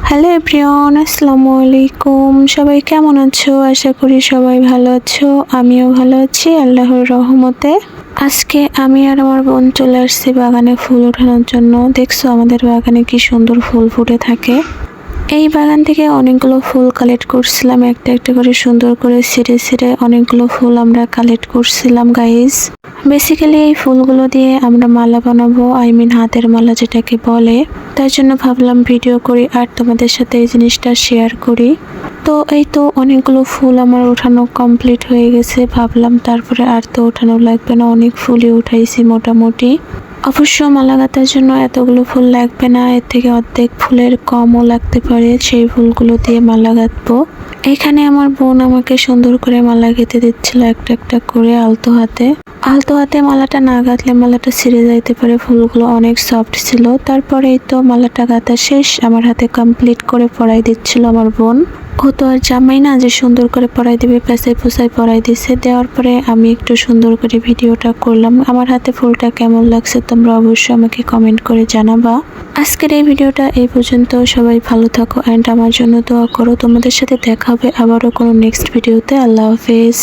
Hello everyone, আসসালামু আলাইকুম। সবাই কেমন আছো? আশা করি সবাই ভালো আছো। আমিও ভালো আছি আল্লাহর রহমতে। আজকে আমি আর আমার বোন চলে আসছি বাগানে ফুল ওঠানোর জন্য। দেখছো আমাদের বাগানে কি সুন্দর ফুল ফুটে থাকে। এই বাগান থেকে অনেকগুলো ফুল কালেক্ট করছিলাম, একটা একটা করে সুন্দর করে ছিঁড়ে ছিঁড়ে অনেকগুলো ফুল আমরা কালেক্ট করছিলাম গাইস। বেসিক্যালি এই ফুলগুলো দিয়ে আমরা মালা বানাবো, হাতের মালা যেটাকে বলে। তার জন্য ভাবলাম ভিডিও করি আর তোমাদের সাথে এই জিনিসটা শেয়ার করি। তো এই তো অনেকগুলো ফুল আমার ওঠানো কমপ্লিট হয়ে গেছে। ভাবলাম তারপরে আর তো ওঠানো লাগবে না, অনেক ফুলই উঠাইছি মোটামুটি। অবশ্য মালা গাঁথার জন্য এতগুলো ফুল লাগবে না, এর থেকে অর্ধেক ফুলের কমও লাগতে পারে। সেই ফুলগুলো দিয়ে মালা গাঁথবো। এখানে আমার বোন আমাকে সুন্দর করে মালা গেঁথে দিচ্ছিল একটা একটা করে আলতো হাতে। আলতো হাতে মালাটা না গাঁথলে মালাটা ছিঁড়ে যাইতে পারে, ফুলগুলো অনেক সফট ছিল। তারপরেই তো মালাটা গাঁথা শেষ, আমার হাতে কমপ্লিট করে পরাই দিচ্ছিল আমার বোন। ও তো আর জামাই না যে সুন্দর করে পরাই দিবে, পেঁচাই পোছাই পরাই দিছে। দেওয়ার পরে আমি একটু সুন্দর করে ভিডিওটা করলাম। আমার হাতে ফুলটা কেমন লাগছে তোমরা অবশ্যই আমাকে কমেন্ট করে জানাবা। আজকের এই ভিডিওটা এই পর্যন্ত। সবাই ভালো থাকো অ্যান্ড আমার জন্য দোয়া করো। তোমাদের সাথে দেখা হবে আবারও কোনো নেক্সট ভিডিওতে। আল্লাহ হাফেজ।